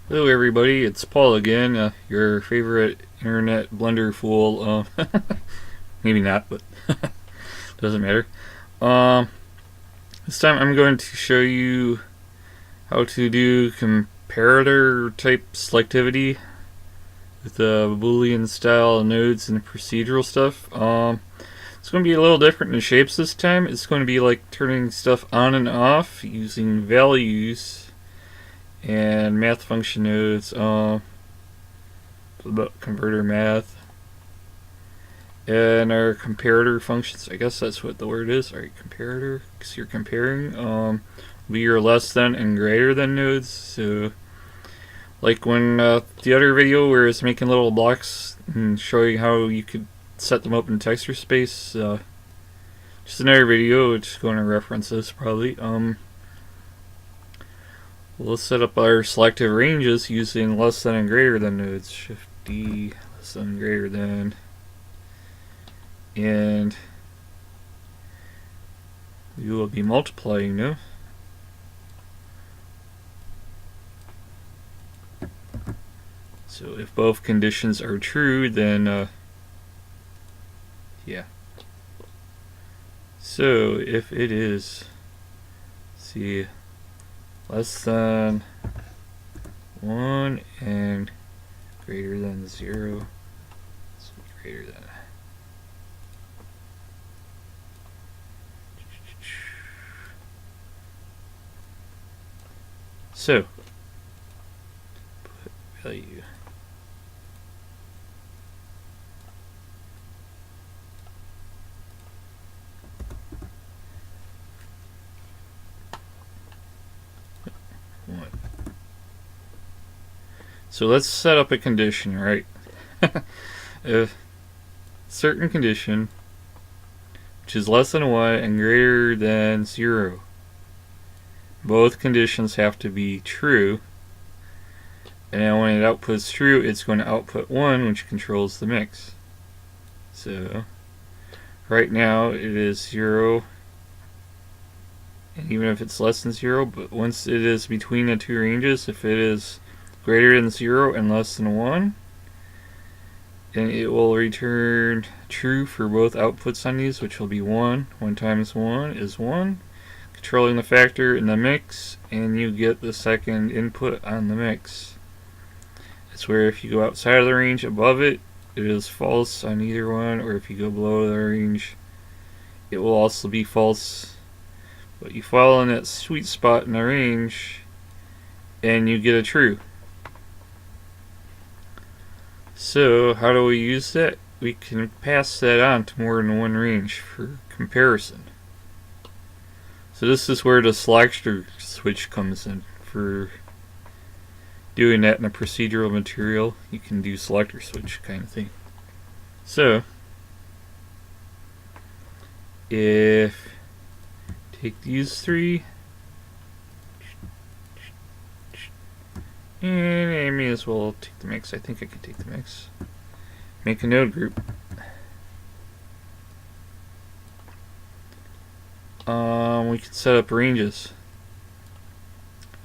Hello everybody, it's Paul again, your favorite internet blunder fool. Maybe not, but doesn't matter. Um, this time I'm going to show you how to do comparator type selectivity with Boolean style nodes and procedural stuff. It's going to be a little different in shapes this time. It's going to be like turning stuff on and off using values and math function nodes, about converter math, and our comparator functions. I guess that's what the word is. Alright, comparator, because you're comparing, be your less than and greater than nodes. So, like when the other video where it's making little blocks and showing how you could set them up in texture space, just another video, which is going to reference this probably. We'll set up our selective ranges using less than and greater than nodes. Shift D, less than and greater than. And we will be multiplying now. So if both conditions are true, then yeah. So if it is, see, less than 1 and greater than 0. So greater than. So, put value. So let's set up a condition, right? A certain condition, which is less than 1 and greater than 0. Both conditions have to be true. And then when it outputs true, it's going to output 1, which controls the mix. So, right now it is 0. And even if it's less than 0, but once it is between the two ranges, if it is greater than 0 and less than 1, then it will return true for both outputs on these, which will be 1. 1 times 1 is 1, controlling the factor in the mix, and you get the second input on the mix. It's where if you go outside of the range above it, it is false on either one, or if you go below the range, it will also be false. But you fall in that sweet spot in the range, and you get a true. So how do we use that? We can pass that on to more than one range for comparison. So this is where the selector switch comes in. For doing that in a procedural material, you can do selector switch kind of thing. So if take these three, and I may as well take the mix. I think I can take the mix. Make a node group. We can set up ranges.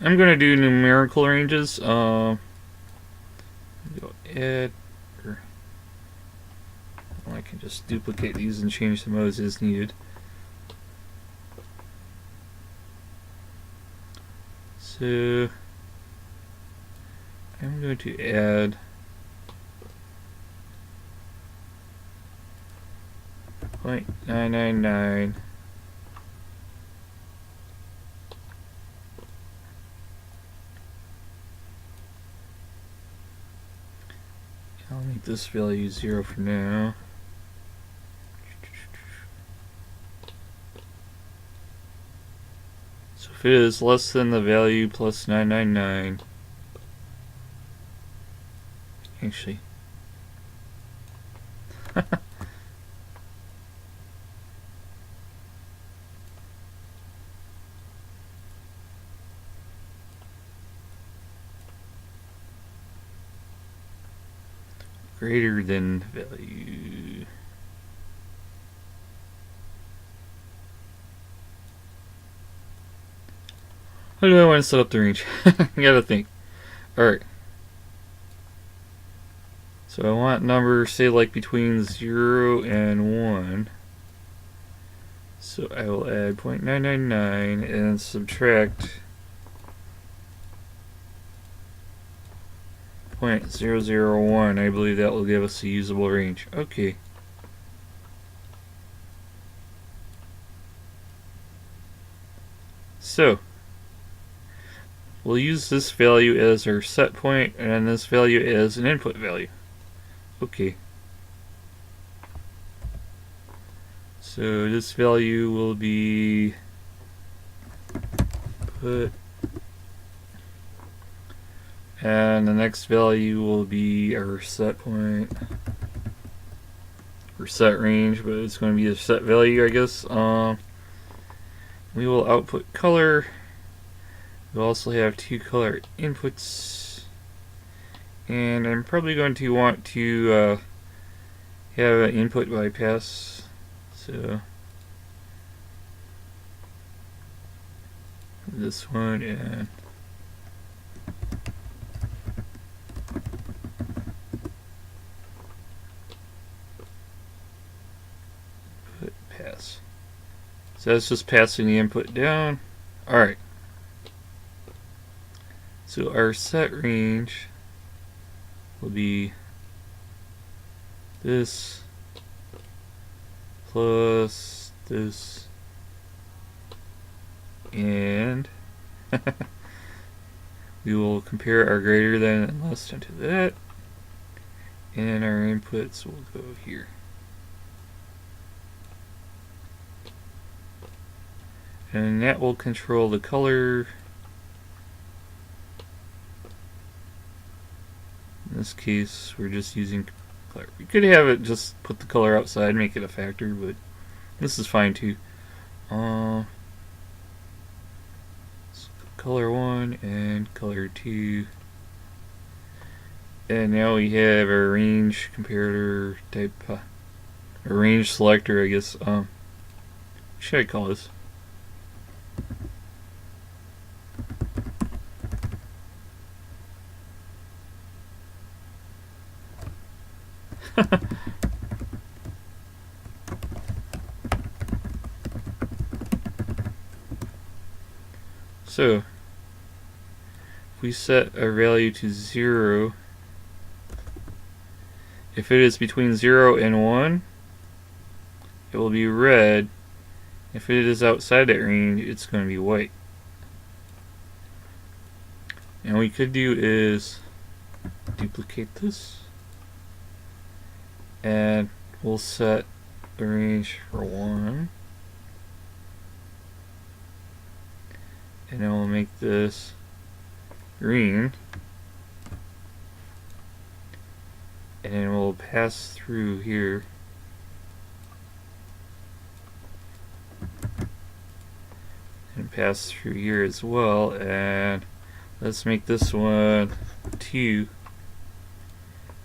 I'm going to do numerical ranges. Go add, or well, I can just duplicate these and change the modes as needed. So I'm going to add .999 I'll make this value 0 for now. So if it is less than the value plus 999, actually, greater than value. How do I want to set up the range? I gotta think. Alright. So I want numbers, say like between 0 and 1. So I will add 0.999 and subtract 0.001. I believe that will give us a usable range. Okay. So we'll use this value as our set point and this value as an input value. Okay. So this value will be put, and the next value will be our set point or set range, but it's going to be a set value, I guess. We will output color. We'll also have 2 color inputs, and I'm probably going to want to have an input bypass. So this one and put pass. So that's just passing the input down. Alright. So our set range will be this plus this, and we will compare our greater than and less than to that, and our inputs will go here. And that will control the color. In this case, we're just using color. We could have it just put the color outside, make it a factor, but this is fine too. So color 1 and color 2. And now we have our range comparator type, a range selector, I guess. What should I call this? So, if we set our value to 0, if it is between 0 and 1, it will be red. If it is outside that range, it's going to be white. And what we could do is duplicate this, and we'll set the range for 1. And then we'll make this green, and then we'll pass through here, and pass through here as well, and let's make this one 2,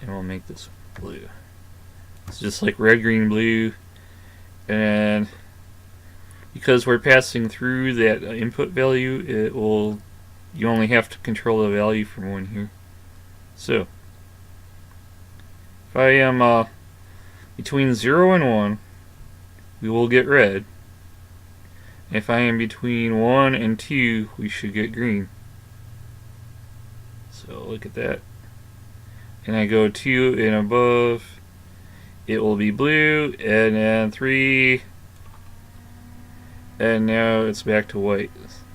and we'll make this one blue. It's just like red, green, blue, and because we're passing through that input value, you only have to control the value from one here. So if I am between 0 and 1, we will get red. If I am between 1 and 2, we should get green. So look at that. And I go 2 and above, it will be blue, and then 3, and now it's back to white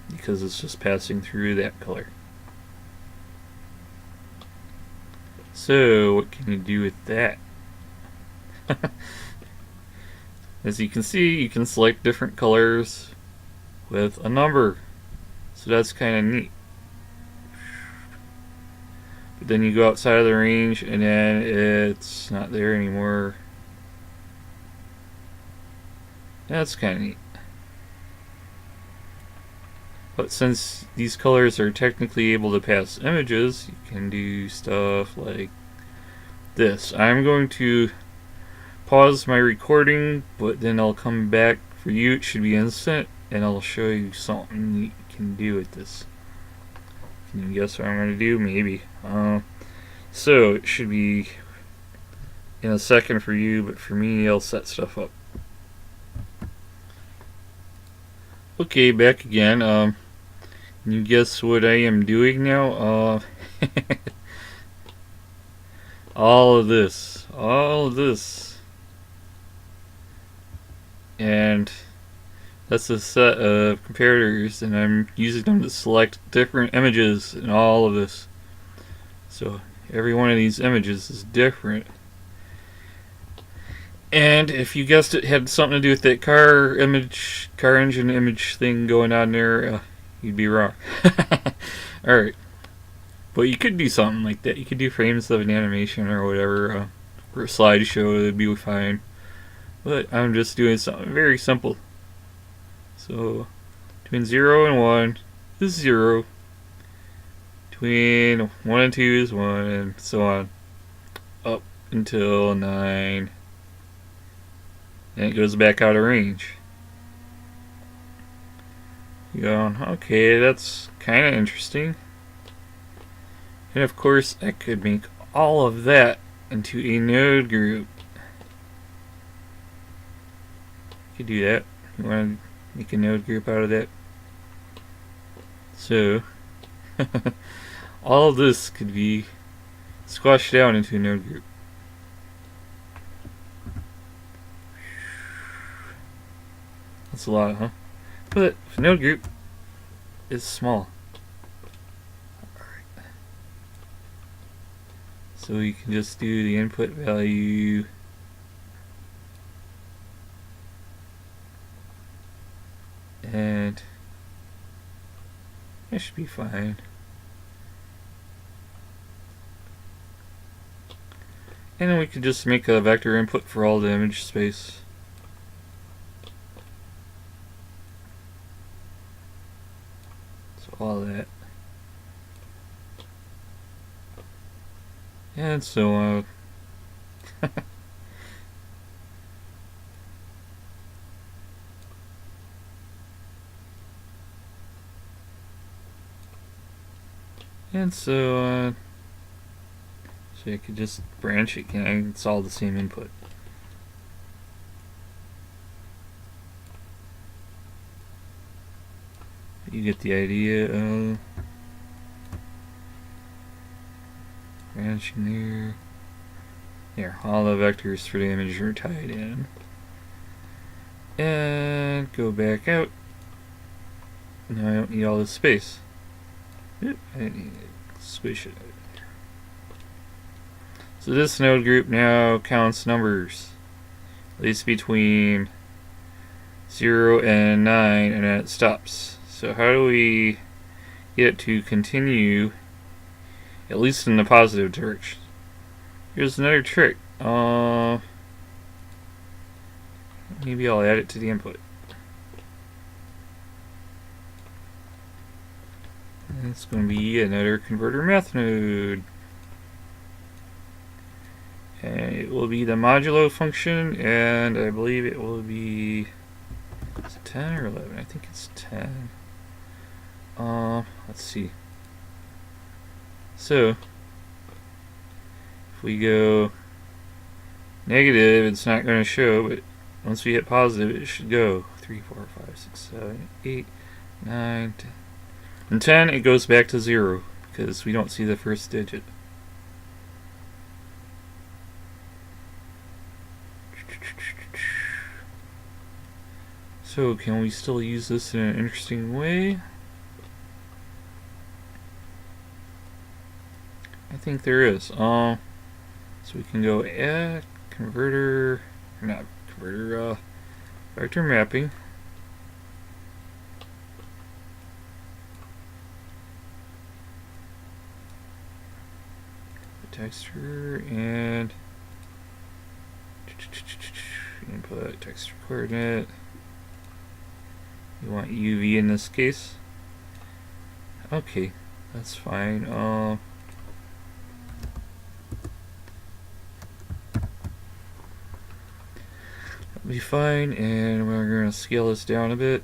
because it's just passing through that color. So what can you do with that? As you can see, you can select different colors with a number, so that's kind of neat. But then you go outside of the range and then it's not there anymore. That's kind of neat. But since these colors are technically able to pass images, you can do stuff like this. I'm going to pause my recording, but then I'll come back. For you, it should be instant, and I'll show you something you can do with this. Can you guess what I'm going to do? Maybe. So it should be in a second for you, but for me, I'll set stuff up. Okay, back again. Can you guess what I am doing now? All of this. And that's a set of comparators, and I'm using them to select different images in all of this. So every one of these images is different. And if you guessed it had something to do with that car engine image thing going on there, you'd be wrong. Alright. But you could do something like that. You could do frames of an animation or whatever. For a slideshow, it'd be fine. But I'm just doing something very simple. So, between 0 and 1 is 0. Between 1 and 2 is 1, and so on. Up until 9. And it goes back out of range. You're going, okay, that's kind of interesting. And of course, I could make all of that into a node group. You could do that. You want to make a node group out of that? So, all of this could be squashed down into a node group. That's a lot, huh? But the node group is small. Alright. So you can just do the input value and that should be fine. And then we can just make a vector input for all the image space. All that, and so on. And so on. So you could just branch it, it's all the same input. You get the idea of branching there. There, all the vectors for the image are tied in. And go back out. Now I don't need all this space. Oop, I need to squish it. So this node group now counts numbers, at least between 0 and 9, and then it stops. So how do we get it to continue, at least in the positive direction? Here's another trick. Maybe I'll add it to the input. And it's going to be another converter math node. And it will be the modulo function, and I believe it will be, is it 10 or 11? I think it's 10. Let's see. So, if we go negative, it's not going to show, but once we hit positive, it should go 3, 4, 5, 6, 7, 8, 9, 10. And 10, it goes back to 0 because we don't see the first digit. So, can we still use this in an interesting way? I think there is. So we can go add converter, or not converter, vector mapping. Texture and input texture coordinate. You want UV in this case. Okay, that's fine. That'll be fine, and we're going to scale this down a bit.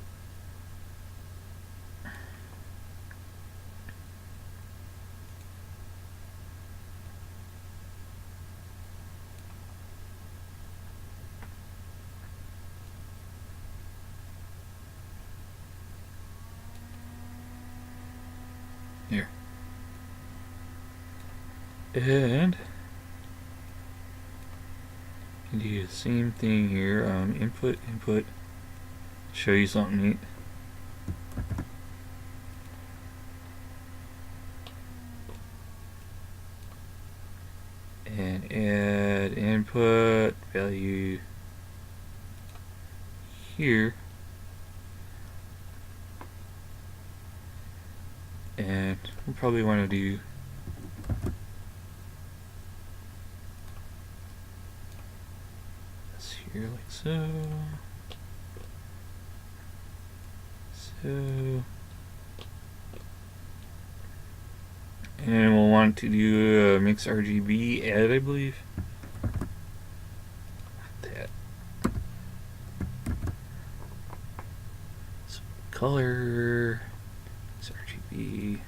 Here. And you do the same thing here. Input. Show you something neat. And add input value here. And we'll probably want to do this here like so. And we'll want to do a mix RGB add, I believe. That. So color, mix RGB.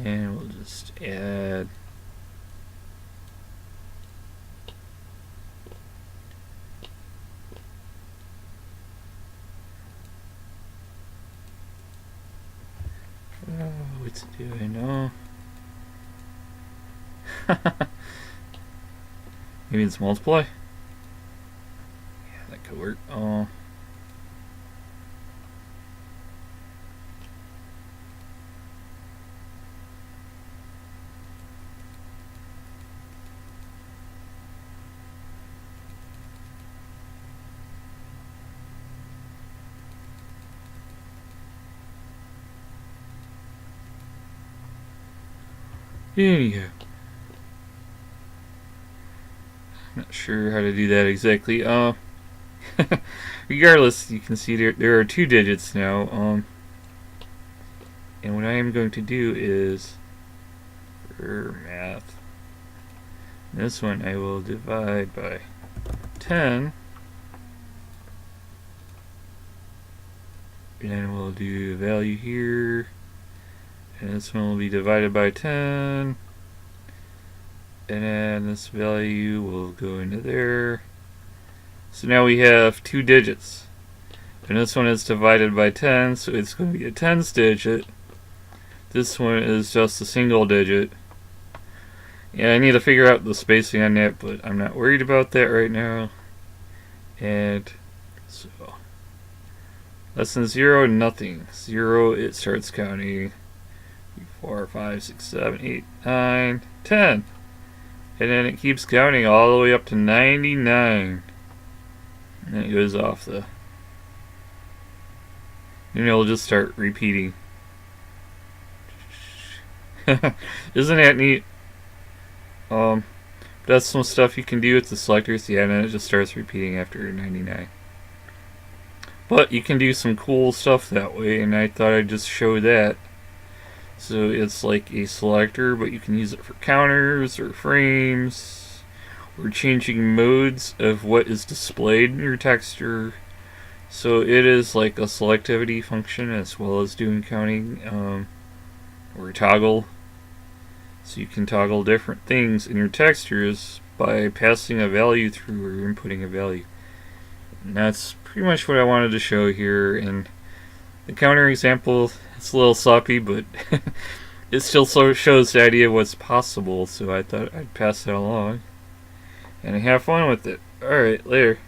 And we'll just add what's it doing? No. Maybe it's multiply? Yeah, that could work. Oh. Anyhow, not sure how to do that exactly. Regardless, you can see there are 2 digits now. And what I am going to do is for math. This one I will divide by 10, and then we'll do a value here. And this one will be divided by 10. And then this value will go into there. So now we have 2 digits. And this one is divided by 10, so it's going to be a tens digit. This one is just a single digit. Yeah, I need to figure out the spacing on that, but I'm not worried about that right now. And so less than 0, nothing. 0, it starts counting. 4, 5, 6, 7, 8, 9, 10. And then it keeps counting all the way up to 99. And then it goes off the... And it'll just start repeating. Isn't that neat? That's some stuff you can do with the selectors. Yeah, and then it just starts repeating after 99. But you can do some cool stuff that way, and I thought I'd just show that. So it's like a selector, but you can use it for counters or frames, or changing modes of what is displayed in your texture. So it is like a selectivity function as well as doing counting, or toggle. So you can toggle different things in your textures by passing a value through or inputting a value. And that's pretty much what I wanted to show here. And the counter example, it's a little sloppy, but it still sort of shows the idea of what's possible, so I thought I'd pass that along. And have fun with it. Alright, later.